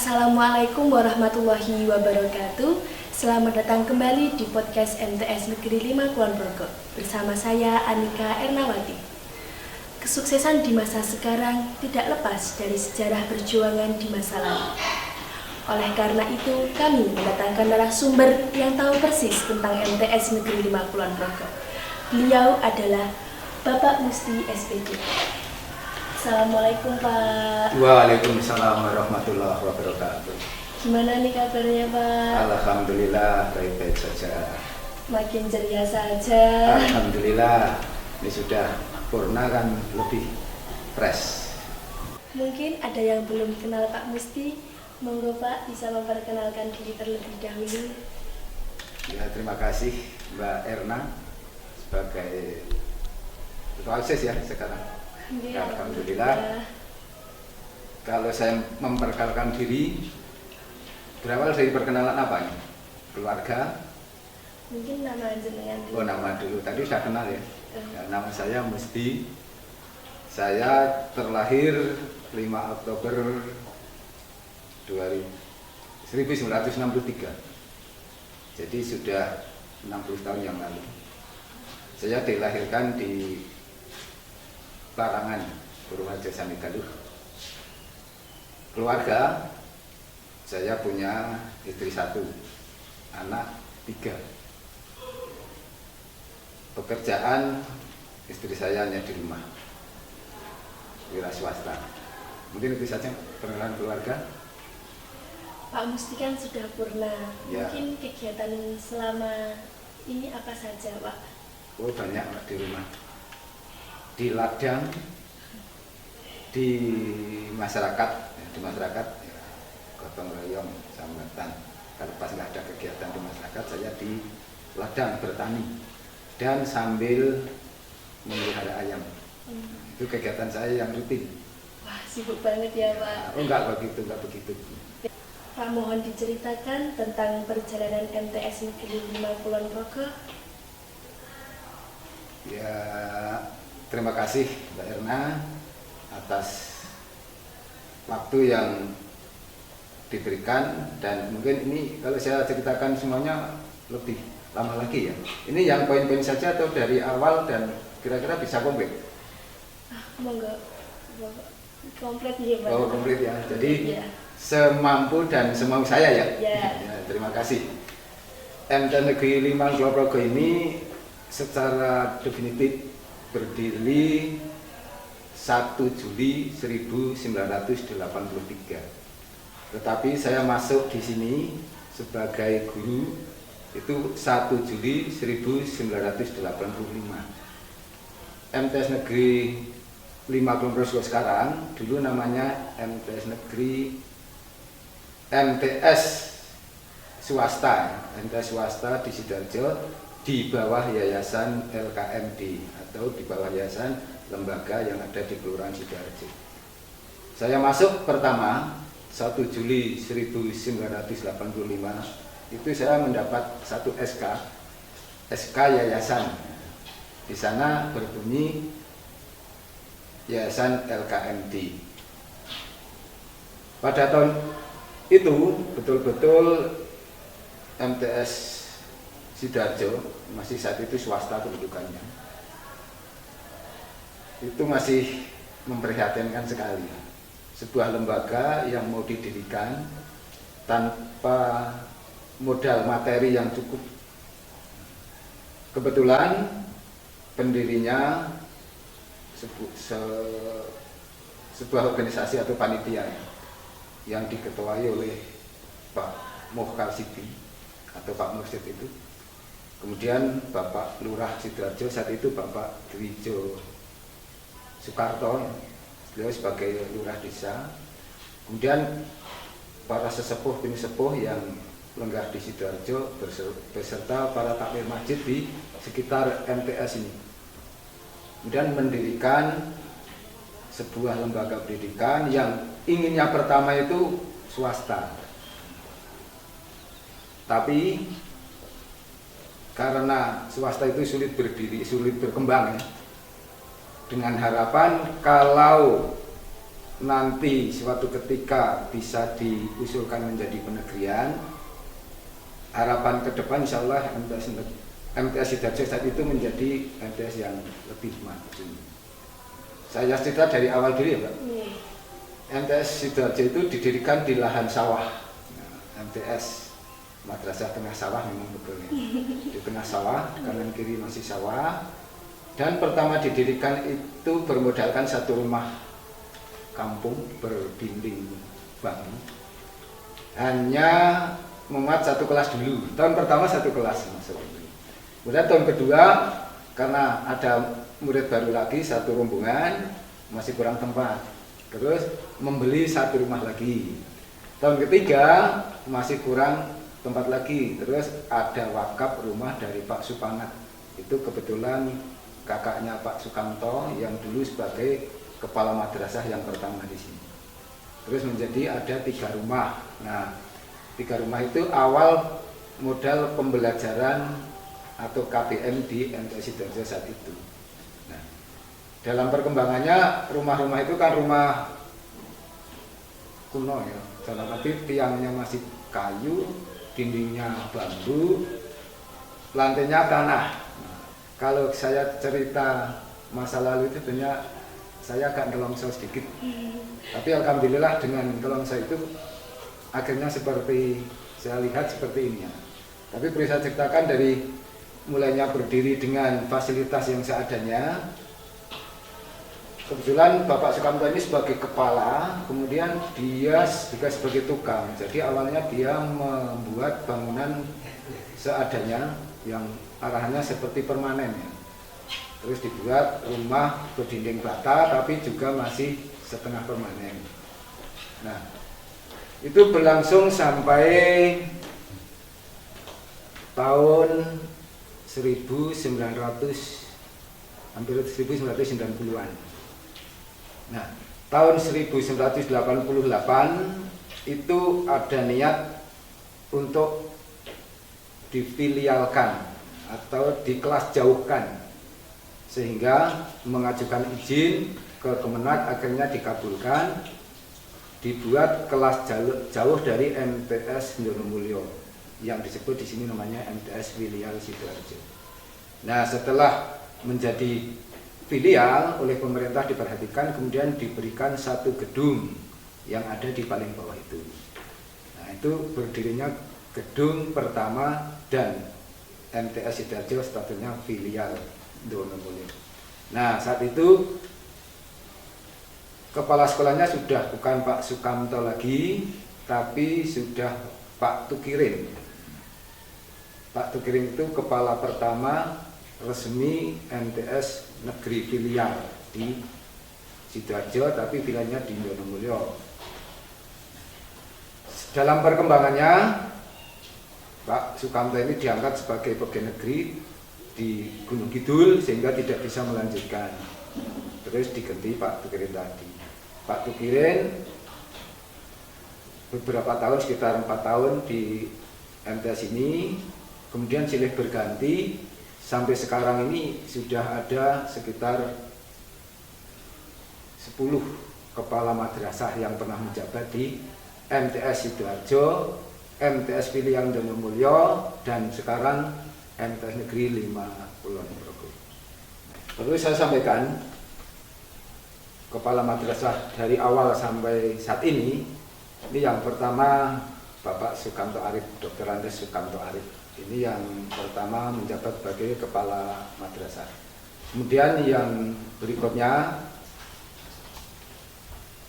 Assalamualaikum warahmatullahi wabarakatuh. Selamat datang kembali di podcast MTS Negeri 5 Kulon Progo. Bersama saya Anika Ernawati. Kesuksesan di masa sekarang tidak lepas dari sejarah perjuangan di masa lalu. Oleh karena itu, kami mendatangkan narasumber yang tahu persis tentang MTS Negeri 5 Kulon Progo. Beliau adalah Bapak Musti SPD. Assalamualaikum Pak. Waalaikumsalam warahmatullahi wabarakatuh. Gimana nih kabarnya Pak? Alhamdulillah baik-baik saja. Makin ceria saja. Alhamdulillah, ini sudah purna kan lebih fresh. Mungkin ada yang belum kenal Pak Musti. Monggo Pak bisa memperkenalkan diri terlebih dahulu. Ya, terima kasih Mbak Erna sebagai ketua OSIS ya sekarang. Ya, Alhamdulillah. Kalau saya memperkenalkan diri, berawal dari perkenalan apa nih? Keluarga? Mungkin nama jenengan dulu. Oh, nama dulu. Tadi sudah kenal ya. Ya, nama saya Musti. Saya terlahir 5 Oktober 1963. Jadi sudah 60 tahun yang lalu. Saya dilahirkan di Larangan, Purworejo Samigaluh. Keluarga, saya punya istri 1, anak 3. Pekerjaan, istri saya hanya di rumah, wira swasta. Mungkin itu saja perkenalan keluarga. Pak Musti kan sudah purna. Ya. Mungkin kegiatan selama ini apa saja Pak? Oh, banyak Pak, di rumah. Di ladang, di masyarakat ya, gotong royong sambatan. Kalau pas nggak ada kegiatan di masyarakat, saya di ladang bertani dan sambil memelihara ayam. Itu kegiatan saya yang rutin. Wah, sibuk banget ya Pak. Oh, enggak begitu. Pak, mohon diceritakan tentang perjalanan MTS Negeri 5 Kulon Progo. Ya, terima kasih Mbak Erna atas waktu yang diberikan, dan mungkin ini kalau saya ceritakan semuanya lebih lama lagi ya. Ini yang poin-poin saja atau dari awal dan kira-kira bisa komplit? Monggo. Komplit ya Pak. Oh, komplit ya. Jadi ya. semampu dan semau saya ya. Ya. Ya, terima kasih. MTS Negeri 5 Kulon Progo ini secara definitif berdiri 1 Juli 1983. Tetapi saya masuk di sini sebagai guru itu 1 Juli 1985. MTS Negeri 5 Kulon Progo sekarang dulu namanya MTS Negeri MTS swasta di Sidoarjo, di bawah Yayasan LKMD atau di bawah Yayasan Lembaga yang ada di Kelurahan Sidoarjo. Saya masuk pertama 1 Juli 1985, itu saya mendapat 1 SK Yayasan. Di sana berbunyi Yayasan LKMD. Pada tahun itu betul-betul MTS Sidoarjo masih saat itu swasta kedudukannya. Itu masih memprihatinkan sekali. Sebuah lembaga yang mau didirikan tanpa modal materi yang cukup. Kebetulan pendirinya sebuah organisasi atau panitia yang diketuai oleh Pak Mohkar Sidi atau Pak Mursid itu. Kemudian Bapak Lurah Sidoarjo saat itu Bapak Dwijo Soekarto, beliau sebagai lurah desa. Kemudian para sesepuh sepuh yang lenggah di Sidoarjo beserta para takmir masjid di sekitar MTS ini. Kemudian mendirikan sebuah lembaga pendidikan yang inginnya pertama itu swasta. Tapi karena swasta itu sulit berdiri, sulit berkembang ya, dengan harapan kalau nanti suatu ketika bisa diusulkan menjadi penegrian, harapan ke depan insya Allah MTS Sidoarjo saat itu menjadi MTS yang lebih maju. Saya cerita dari awal dulu ya Pak. MTS Sidoarjo itu didirikan di lahan sawah. MTS Madrasah Tengah Sawah memang betul ya. Di tengah sawah, kanan kiri masih sawah. Dan pertama didirikan itu bermodalkan satu rumah kampung berdinding bambu. Hanya memuat satu kelas dulu. Tahun pertama satu kelas masuk. Kemudian tahun kedua karena ada murid baru lagi satu rombongan, masih kurang tempat. Terus membeli satu rumah lagi. Tahun ketiga masih kurang tempat lagi. Terus ada wakaf rumah dari Pak Supangat. Itu kebetulan kakaknya Pak Sukamto yang dulu sebagai kepala madrasah yang pertama di sini. Terus menjadi ada 3 rumah. Nah, 3 rumah itu awal modal pembelajaran atau KBM di MTS Sidoarjo saat itu. Nah, dalam perkembangannya rumah-rumah itu kan rumah kuno ya. Dalam arti tiangnya masih kayu, dindingnya bambu, lantainya tanah. Nah, kalau saya cerita masa lalu itu sebenarnya saya agak nelongso sedikit. Tapi alhamdulillah dengan nelongso itu akhirnya seperti saya lihat seperti ini ya. Tapi perlu saya ceritakan dari mulainya berdiri dengan fasilitas yang seadanya. Kebetulan Bapak Sukamto ini sebagai kepala, kemudian dia juga sebagai tukang. Jadi awalnya dia membuat bangunan seadanya yang arahannya seperti permanen ya. Terus dibuat rumah berdinding bata tapi juga masih setengah permanen. Nah, itu berlangsung sampai tahun hampir 1990-an. Nah, tahun 1988 itu ada niat untuk difilialkan atau dikelas jauhkan, sehingga mengajukan izin ke Kemenak akhirnya dikabulkan, dibuat kelas jauh dari MTS Ndonomulyo yang disebut di sini namanya MTS Filial Sidoarjo. Nah, setelah menjadi filial oleh pemerintah diperhatikan, kemudian diberikan satu gedung yang ada di paling bawah itu. Nah, itu berdirinya gedung pertama dan MTS Sidoarjo statusnya filial Ndonomulyo. Nah, saat itu kepala sekolahnya sudah bukan Pak Sukamto lagi, tapi sudah Pak Tukirin. Pak Tukirin itu kepala pertama resmi MTS Negeri Filial di Sidoarjo, tapi filialnya di Ndonomulyo. Dalam perkembangannya, Pak Sukamto ini diangkat sebagai pegawai negeri di Gunung Kidul sehingga tidak bisa melanjutkan. Terus diganti Pak Tukirin tadi. Pak Tukirin beberapa tahun, sekitar 4 tahun di MTS ini, kemudian silih berganti sampai sekarang ini sudah ada sekitar 10 kepala madrasah yang pernah menjabat di MTS Sidoarjo, MTS Filial Ndonomulyo, dan sekarang MTS Negeri 5 Kulon Progo. Perlu saya sampaikan, kepala madrasah dari awal sampai saat ini yang pertama Bapak Sukamto Arif, Dr. Andes Sukamto Arif. Ini yang pertama menjabat sebagai kepala madrasah. Kemudian yang berikutnya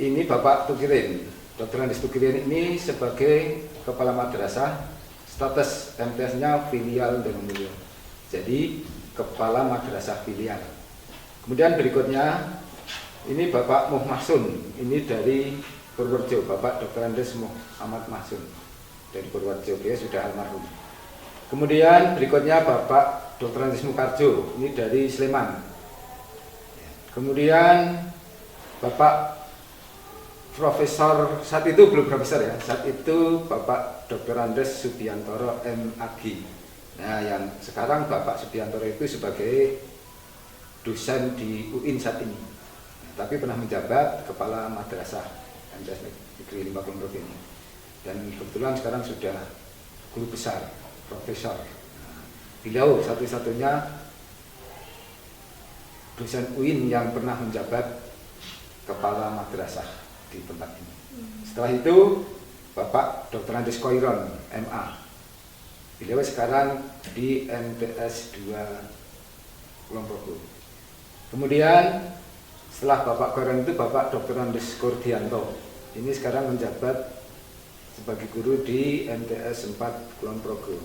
ini Bapak Tukirin, Dr. Andes Tukirin ini sebagai kepala madrasah, status MTS-nya filial Ndonomulyo. Jadi kepala madrasah filial. Kemudian berikutnya ini Bapak Muhmasun, ini dari Purworejo, Bapak Dr. Andes Muhammad Mahsun dari Purworejo, dia sudah almarhum. Kemudian berikutnya Bapak Dr. Andes Mukarjo, ini dari Sleman. Kemudian Bapak Profesor, saat itu belum profesor ya, saat itu Bapak Dr. Andes Subiantoro MAG. Nah, yang sekarang Bapak Subiantoro itu sebagai dosen di UIN saat ini. tapi pernah menjabat kepala madrasah MTS Negeri 5 Kulon Progo ini. Dan kebetulan sekarang sudah guru besar, profesor. Beliau satu-satunya dosen UIN yang pernah menjabat kepala madrasah di tempat ini. Setelah itu Bapak Dr. Andes Koiron, MA. Beliau sekarang di MTS 2 Kulon Progo. Kemudian setelah Bapak Koiron itu Bapak Dr. Andes Kurdianto. Ini sekarang menjabat sebagai guru di MTS 4 Kulon Progo.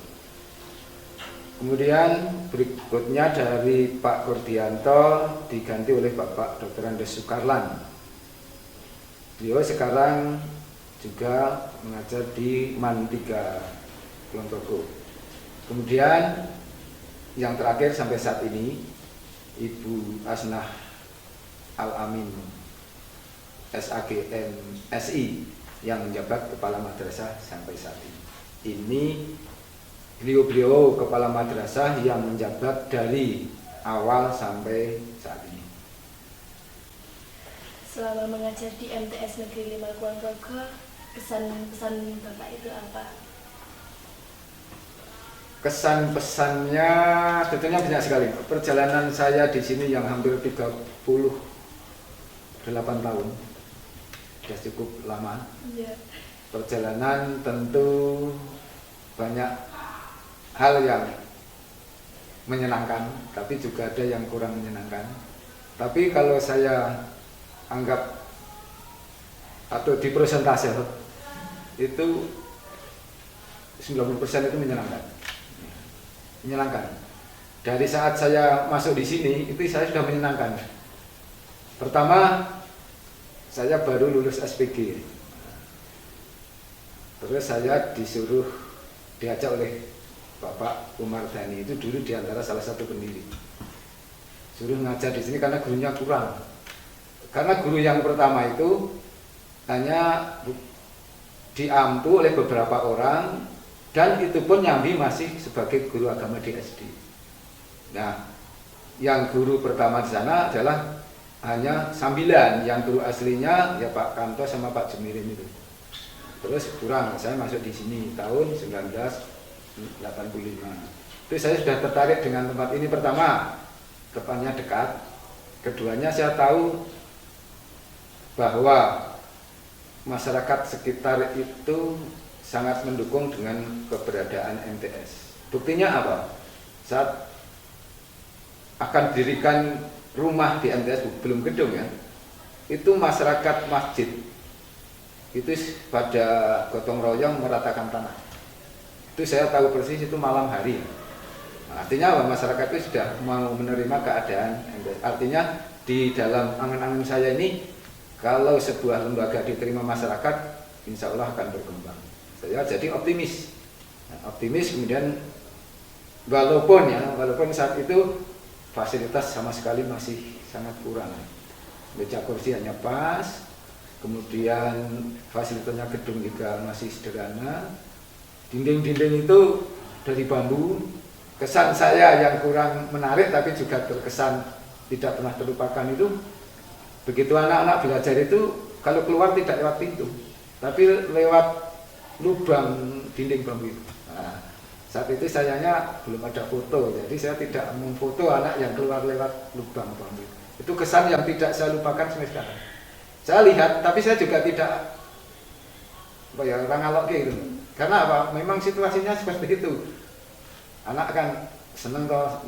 Kemudian berikutnya dari Pak Kurdianto diganti oleh Bapak Dr. Andes Sukarlan. Beliau sekarang juga mengajar di MAN 3 Kulon Progo. Kemudian yang terakhir sampai saat ini Ibu Asnah Al-Amin SAGM SI yang menjabat kepala madrasah sampai saat ini. Ini beliau kepala madrasah yang menjabat dari awal sampai saat ini. Selama mengajar di MTS Negeri 5 Kulon Progo, kesan-pesan Bapak itu apa? Kesan-pesannya tentunya banyak sekali. Perjalanan saya di sini yang hampir 38 tahun, sudah cukup lama. Iya. Perjalanan tentu banyak hal yang menyenangkan, tapi juga ada yang kurang menyenangkan. Tapi kalau saya anggap atau di persentase itu 90% itu menyenangkan. Dari saat saya masuk di sini itu saya sudah menyenangkan. Pertama, saya baru lulus SPG. Terus saya diajak oleh Bapak Umar Dhani, itu dulu diantara salah satu pendiri. Suruh ngajar di sini karena gurunya kurang. Karena guru yang pertama itu hanya diampu oleh beberapa orang, dan itu pun nyambi masih sebagai guru agama di SD. Nah, yang guru pertama di sana adalah hanya sambilan, yang guru aslinya ya Pak Kanto sama Pak Jemirin itu. Terus kurang, saya masuk di sini tahun 1985. Itu saya sudah tertarik dengan tempat ini. Pertama, depannya dekat. Keduanya saya tahu bahwa masyarakat sekitar itu sangat mendukung dengan keberadaan MTS. Buktinya apa? Saat akan didirikan rumah di MTS, belum gedung ya, itu masyarakat masjid itu pada gotong royong meratakan tanah. Itu saya tahu persis, itu malam hari. Nah, artinya apa? Masyarakat itu sudah mau menerima keadaan MTS. Artinya di dalam angan-angan saya ini, kalau sebuah lembaga diterima masyarakat, insya Allah akan berkembang. Saya jadi optimis. Nah, optimis kemudian walaupun saat itu fasilitas sama sekali masih sangat kurang. Meja kursi hanya pas, kemudian fasilitasnya gedung juga masih sederhana. Dinding-dinding itu dari bambu. Kesan saya yang kurang menarik tapi juga terkesan tidak pernah terlupakan itu, begitu anak-anak belajar itu kalau keluar tidak lewat pintu, tapi lewat lubang dinding bambu itu. Nah, saat itu sayangnya belum ada foto, jadi saya tidak memfoto anak yang keluar lewat lubang bambu. Itu kesan yang tidak saya lupakan sampai sekarang. Saya lihat, tapi saya juga tidak orang ngalok gitu. Karena apa? Memang situasinya seperti itu. Anak kan seneng toh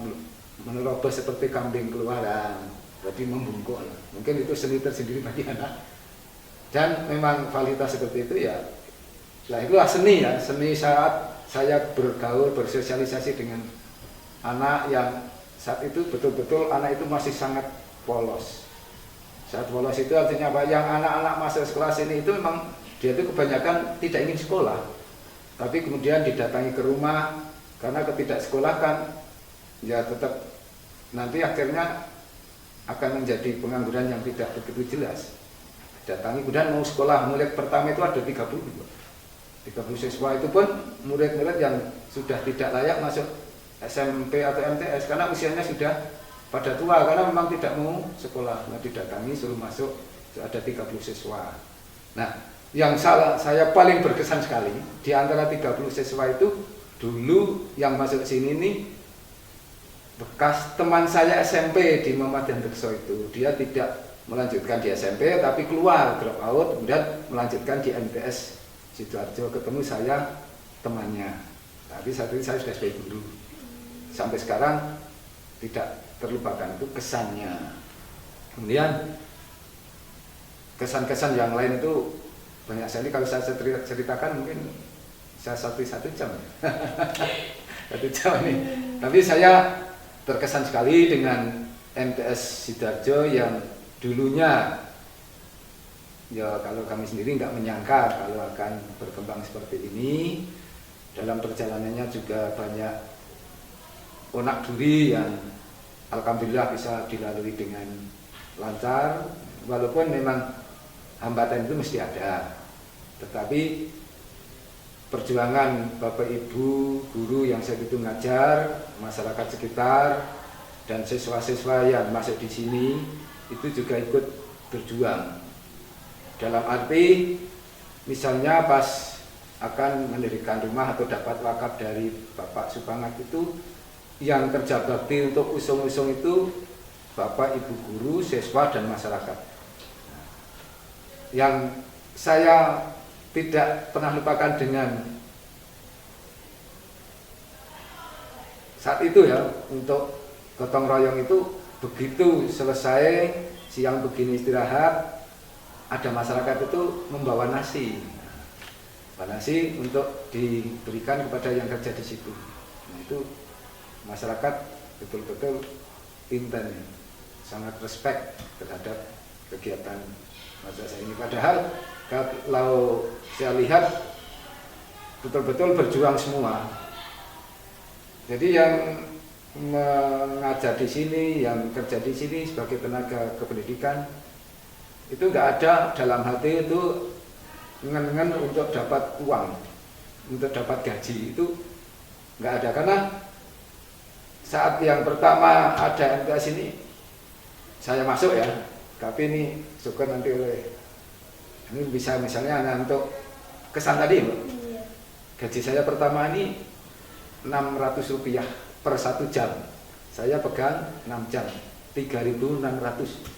menerobos seperti kambing keluaran, jadi membungkuk. Mungkin itu seni tersendiri bagi anak. Dan memang kualitas seperti itu ya. Nah, itulah seni ya, seni saat saya bergaul, bersosialisasi dengan anak yang saat itu betul-betul anak itu masih sangat polos. Saat polos itu artinya apa? Yang anak-anak masuk kelas ini itu memang dia itu kebanyakan tidak ingin sekolah, tapi kemudian didatangi ke rumah karena ketidaksekolahkan, ya tetap nanti akhirnya akan menjadi pengangguran yang tidak begitu jelas. Datangi kemudian mau sekolah, mulai pertama itu ada 30 siswa, itu pun murid-murid yang sudah tidak layak masuk SMP atau MTS karena usianya sudah pada tua karena memang tidak mau sekolah, mau didatangi suruh masuk, ada 30 siswa. Nah, yang saya paling berkesan sekali di antara 30 siswa itu dulu yang masuk sini nih bekas teman saya SMP di Muhammadiyah Dekso itu. Dia tidak melanjutkan di SMP tapi keluar drop out kemudian melanjutkan di MTS Sidoarjo, ketemu saya temannya. Tapi saat ini saya sudah sebagai guru. Sampai sekarang tidak terlupakan itu kesannya. Kemudian kesan-kesan yang lain itu banyak sekali, kalau saya ceritakan mungkin saya satu jam. 1 jam ini. Tapi saya terkesan sekali dengan MTS Sidoarjo yang dulunya ya kalau kami sendiri nggak menyangka kalau akan berkembang seperti ini. Dalam perjalanannya juga banyak onak duri yang alhamdulillah bisa dilalui dengan lancar, walaupun memang hambatan itu mesti ada. Tetapi perjuangan Bapak Ibu guru yang saya itu ngajar, masyarakat sekitar dan siswa-siswa yang masuk di sini itu juga ikut berjuang. Dalam arti misalnya pas akan mendirikan rumah atau dapat wakaf dari Bapak Supangat itu, yang kerja bakti untuk usung-usung itu Bapak Ibu guru, siswa dan masyarakat. Yang saya tidak pernah lupakan dengan saat itu ya, untuk gotong royong itu begitu selesai siang begini istirahat, ada masyarakat itu membawa nasi untuk diberikan kepada yang kerja di situ. Nah, itu masyarakat betul-betul inten, sangat respect terhadap kegiatan madrasah ini. Padahal kalau saya lihat betul-betul berjuang semua. Jadi yang mengajar di sini, yang kerja di sini sebagai tenaga kependidikan itu nggak ada dalam hati itu ngen-ngen untuk dapat uang, untuk dapat gaji, itu nggak ada. Karena saat yang pertama ada MTS ini saya masuk ya, tapi ini syukur nanti oleh ini bisa misalnya untuk kesan tadi Mbak. Gaji saya pertama ini Rp600 per 1 jam. Saya pegang 6 jam, 3.600.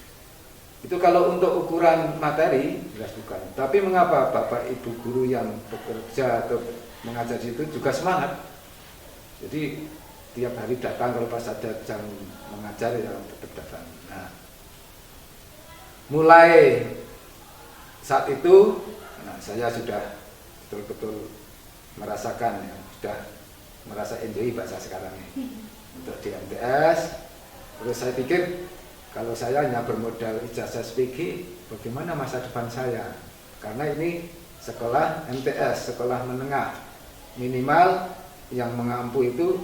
Itu kalau untuk ukuran materi jelas bukan. Tapi mengapa Bapak Ibu guru yang bekerja atau mengajar di situ juga semangat. Jadi tiap hari datang, kalau pas ada jam mengajar ya tetap datang. Nah, mulai saat itu saya sudah betul-betul merasakan ya, sudah merasa enjoy bahasa sekarang ini untuk di MTS. Terus saya pikir kalau saya hanya bermodal ijazah SPG, bagaimana masa depan saya? Karena ini sekolah MTS, sekolah menengah, minimal yang mengampu itu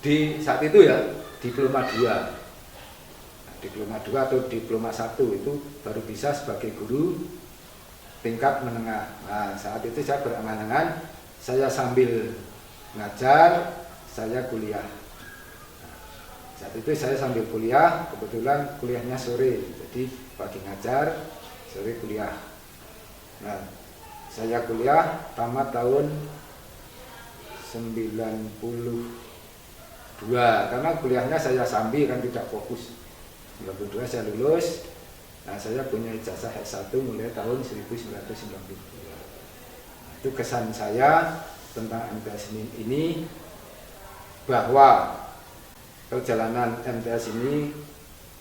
di saat itu ya diploma 2. Diploma 2 atau diploma 1 itu baru bisa sebagai guru tingkat menengah. Nah, saat itu saya berangan-angan, saya sambil ngajar, saya kuliah. Saat itu saya sambil kuliah, kebetulan kuliahnya sore, jadi pagi ngajar, sore kuliah. Nah, saya kuliah tamat tahun 92, karena kuliahnya saya sambil kan tidak fokus. 92 saya lulus. Nah, saya punya ijazah S1 mulai tahun 1992. Itu kesan saya tentang MTS ini, bahwa perjalanan MTS ini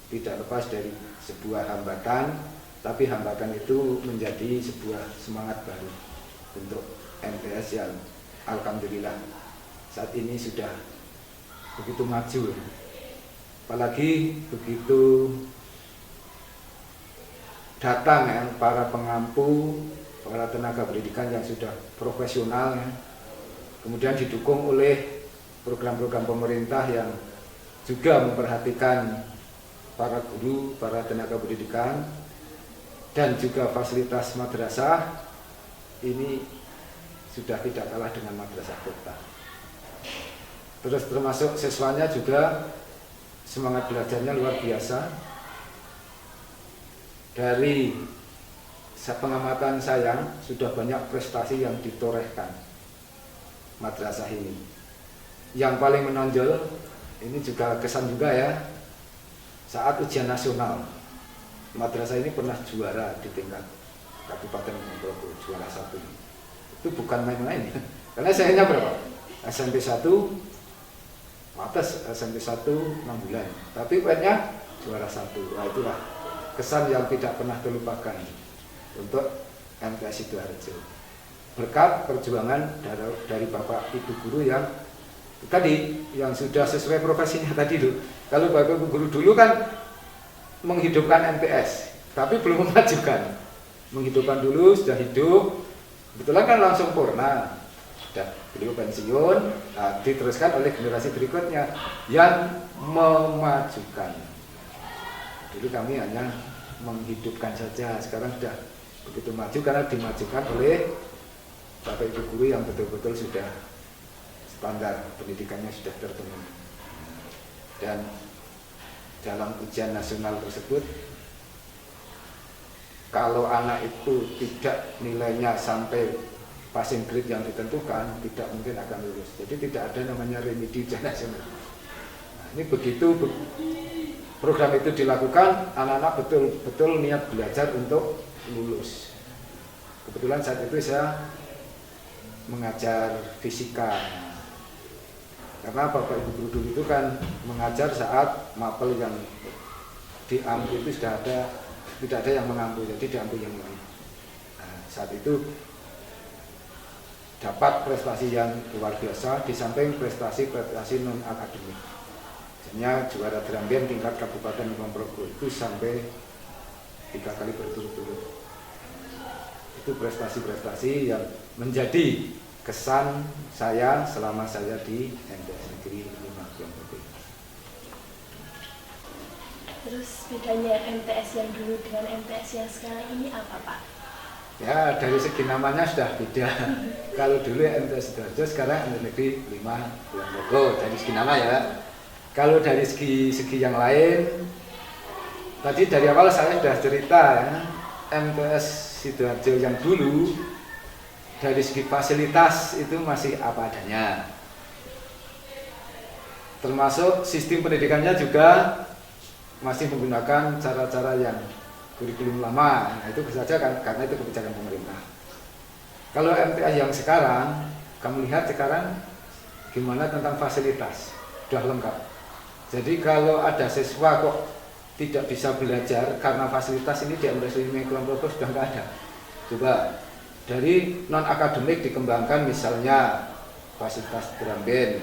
tidak lepas dari sebuah hambatan, tapi hambatan itu menjadi sebuah semangat baru untuk MTS yang alhamdulillah saat ini sudah begitu maju. Apalagi begitu datang ya, para pengampu, para tenaga pendidikan yang sudah profesional ya, kemudian didukung oleh program-program pemerintah yang juga memperhatikan para guru, para tenaga pendidikan, dan juga fasilitas madrasah. Ini sudah tidak kalah dengan madrasah kota. Terus termasuk siswanya juga semangat belajarnya luar biasa. Dari pengamatan saya sudah banyak prestasi yang ditorehkan madrasah ini. Yang paling menonjol ini juga kesan juga ya, saat ujian nasional madrasah ini pernah juara di tingkat Kabupaten Ponorogo, juara 1. Itu bukan main-main ya. Karena saya hanya berapa? SMP 1 atas, SMP 1 6 bulan, tapi UN-nya juara 1. Nah, itulah kesan yang tidak pernah terlupakan untuk MTS Sidoarjo. Berkat perjuangan dari Bapak Ibu guru yang tadi, yang sudah sesuai profesinya tadi loh. Kalau Bapak Ibu guru dulu kan menghidupkan MTS, tapi belum memajukan. Menghidupkan dulu, sudah hidup, kebetulan kan langsung purna, sudah beliau pensiun, diteruskan oleh generasi berikutnya yang memajukan. Dulu kami hanya menghidupkan saja, sekarang sudah begitu maju karena dimajukan oleh Bapak Ibu guru yang betul-betul sudah standar pendidikannya sudah terpenuhi. Dan dalam ujian nasional tersebut, kalau anak itu tidak nilainya sampai passing grade yang ditentukan, tidak mungkin akan lulus. Jadi tidak ada namanya remedi ujian nasional. Nah, ini begitu program itu dilakukan, anak-anak betul-betul niat belajar untuk lulus. Kebetulan saat itu saya mengajar fisika. Karena Bapak Ibu guru dulu itu kan mengajar saat mapel yang diambil itu sudah ada, tidak ada yang mengambil, jadi diambil yang lain. Nah, saat itu dapat prestasi yang luar biasa di samping prestasi non akademik. Misalnya juara drum band tingkat Kabupaten Ponorogo itu sampai 3 kali berturut-turut. Itu prestasi-prestasi yang menjadi kesan saya selama saya di MTS Negeri 5 Kulon. Terus bedanya MTS yang dulu dengan MTS yang sekarang ini apa, Pak? Ya, dari segi namanya sudah beda. Kalau dulu MTS Sidoarjo, sekarang MTS Negeri 5 Kulon. Dari segi nama ya. Kalau dari segi yang lain, tadi dari awal saya sudah cerita ya, MTS Sidoarjo yang dulu dari segi fasilitas itu masih apa adanya. Termasuk sistem pendidikannya juga masih menggunakan cara-cara yang kurikulum lama. Nah, itu saja kan, karena itu kebijakan pemerintah. Kalau MTS yang sekarang, kamu lihat sekarang gimana tentang fasilitas, sudah lengkap. Jadi kalau ada siswa kok tidak bisa belajar karena fasilitas ini di MTS 5 Kulon Progo sudah nggak ada. Coba dari non akademik dikembangkan, misalnya fasilitas drum band,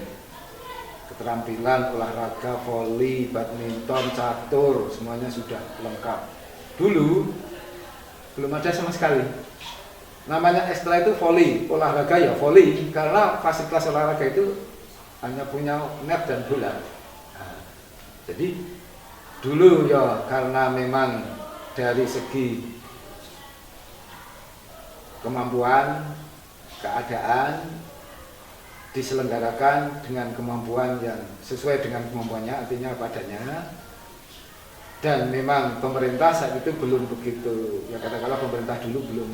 keterampilan olahraga, voli, badminton, catur, semuanya sudah lengkap. Dulu belum ada sama sekali. Namanya ekstra itu voli, olahraga ya voli, karena fasilitas olahraga itu hanya punya net dan bola. Nah, jadi dulu ya karena memang dari segi kemampuan, keadaan diselenggarakan dengan kemampuan yang sesuai dengan kemampuannya, artinya padanya. Dan memang pemerintah saat itu belum begitu, ya katakanlah pemerintah dulu belum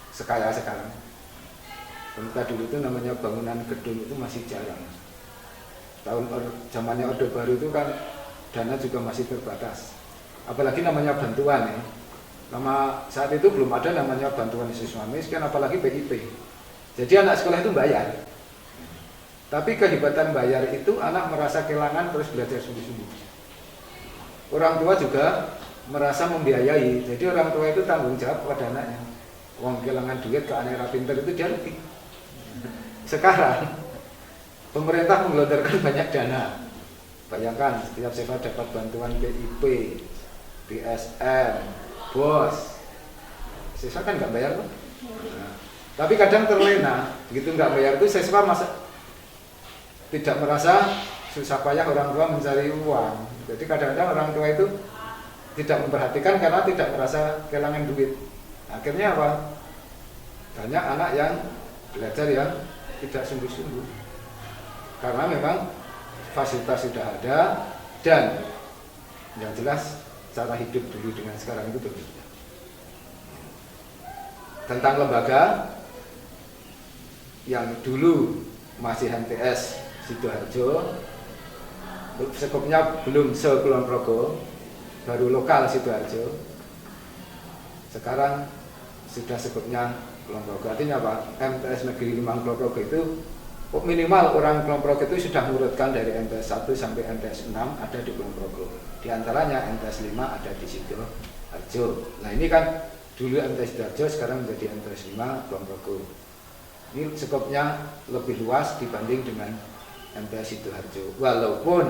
sekaya sekarang. Pemerintah dulu itu namanya bangunan gedung itu masih jarang. Zamannya Orde Baru itu kan dana juga masih terbatas. Apalagi namanya bantuan ya. Saat itu belum ada namanya bantuan siswa miskin, apalagi PIP. Jadi anak sekolah itu bayar. Tapi kehebatan bayar itu anak merasa kehilangan terus belajar sungguh-sungguh. Orang tua juga merasa membiayai. Jadi orang tua itu tanggung jawab pada anaknya. Uang kehilangan duit ke anak pintar itu dia rugi. Sekarang pemerintah menggelontorkan banyak dana. Bayangkan setiap siswa dapat bantuan PIP, DSM, BOS. Siswa kan nggak bayar tuh. Nah, tapi kadang terlena, begitu nggak bayar itu siswa tidak merasa susah payah orang tua mencari uang. Jadi kadang-kadang orang tua itu tidak memperhatikan karena tidak merasa kehilangan duit. Akhirnya apa? Banyak anak yang belajar yang tidak sungguh-sungguh. Karena memang fasilitas sudah ada, Dan yang jelas cara hidup dulu dengan sekarang itu berbeda. Tentang lembaga yang dulu masih MTS Sidoarjo, sekopnya belum se-Kulon Progo, baru lokal Sidoarjo. Sekarang sudah sekopnya Kulon Progo. Artinya apa? MTS Negeri 5 Kulon Progo itu minimal orang Kulon Progo itu sudah mengurutkan dari MTS 1 sampai MTS 6 ada di Kulon Progo. Di antaranya MTS 5 ada di Sidoarjo. Nah ini kan dulu MTS Sidoarjo, sekarang menjadi MTS 5 Kulon Progo. Ini skopnya lebih luas dibanding dengan MTS Sidoarjo. Walaupun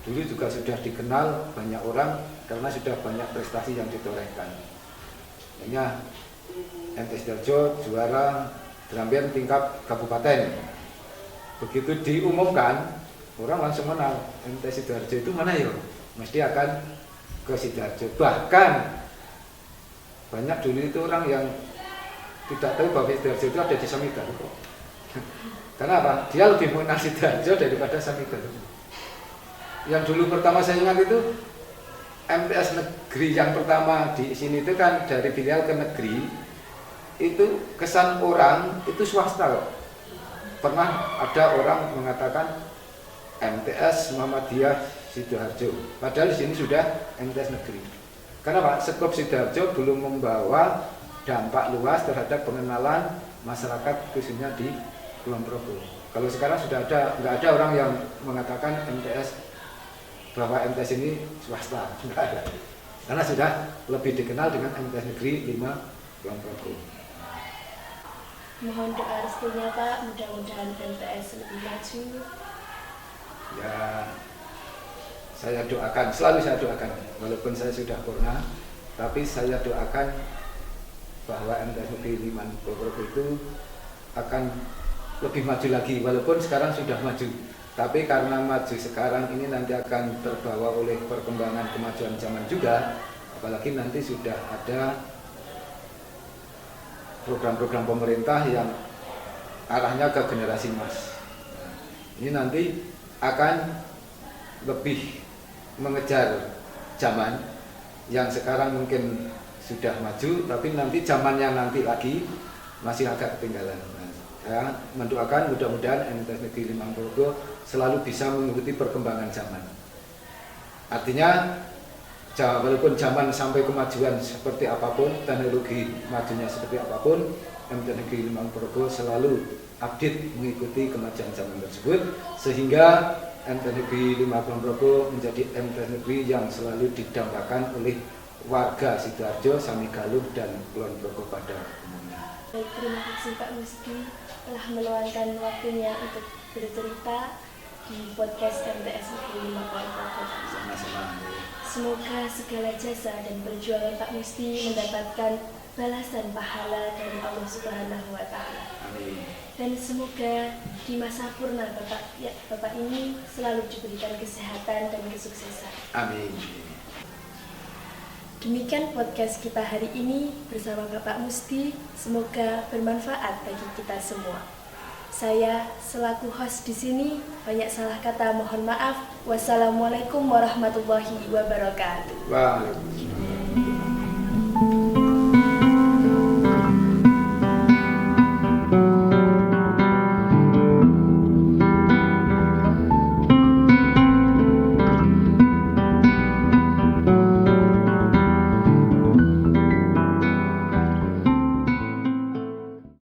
dulu juga sudah dikenal banyak orang karena sudah banyak prestasi yang ditorehkan. Hanya MTS Sidoarjo juara drum-band tingkat kabupaten. Begitu diumumkan, orang langsung mengenal MTS Sidoarjo itu mana ya? Mesti akan ke Sidoarjo. Bahkan banyak dulu itu orang yang tidak tahu bahwa Sidoarjo itu ada di Samika. Karena apa? Dia lebih mengenal Sidoarjo daripada Samika. Yang dulu pertama saya ingat itu MTS negeri yang pertama di sini itu kan dari filial ke negeri, itu kesan orang itu swasta. Pernah ada orang mengatakan MTS Muhammadiyah Sidoarjo, padahal di sini sudah MTS negeri. Karena Pak, skop Sidoarjo belum membawa dampak luas terhadap pengenalan masyarakat khususnya di Kulon Progo. Kalau sekarang sudah ada, nggak ada orang yang mengatakan MTS bahwa MTS ini swasta, nggak ada. Karena sudah lebih dikenal dengan MTS negeri 5 Kulon Progo. Mohon doa restunya Pak, mudah-mudahan MTS lebih maju. Ya, saya doakan, selalu saya doakan, walaupun saya sudah purna, tapi saya doakan bahwa MTS negeri 5 Kulon Progo itu akan lebih maju lagi, walaupun sekarang sudah maju. Tapi karena maju sekarang ini nanti akan terbawa oleh perkembangan kemajuan zaman juga, apalagi nanti sudah ada program-program pemerintah yang arahnya ke generasi emas. Ini nanti akan lebih mengejar zaman yang sekarang mungkin sudah maju, tapi nanti zamannya nanti lagi masih agak ketinggalan. Saya mendoakan mudah-mudahan MTS Negeri 5 Progo selalu bisa mengikuti perkembangan zaman. Artinya walaupun zaman sampai kemajuan seperti apapun, teknologi majunya seperti apapun, MTS Negeri 5 Progo selalu update mengikuti kemajuan zaman tersebut, sehingga MTS Negeri 5 Progo menjadi MTS Negeri yang selalu didambakan oleh warga Sidoarjo, Samigaluh, dan Kulon Progo pada umumnya. Baik, terima kasih Pak Musti telah meluangkan waktunya untuk bercerita di podcast MTS Negeri 5 Kulon Progo. Sama-sama. Semoga segala jasa dan perjuangan Pak Musti mendapatkan balasan pahala dari Allah Subhanahu wa Ta'ala. Amin. Dan semoga di masa purna Bapak ini selalu diberikan kesehatan dan kesuksesan. Amin. Demikian podcast kita hari ini bersama Bapak Musti. Semoga bermanfaat bagi kita semua. Saya selaku host di sini banyak salah kata, mohon maaf. Wassalamualaikum warahmatullahi wabarakatuh. Waalaikumsalam.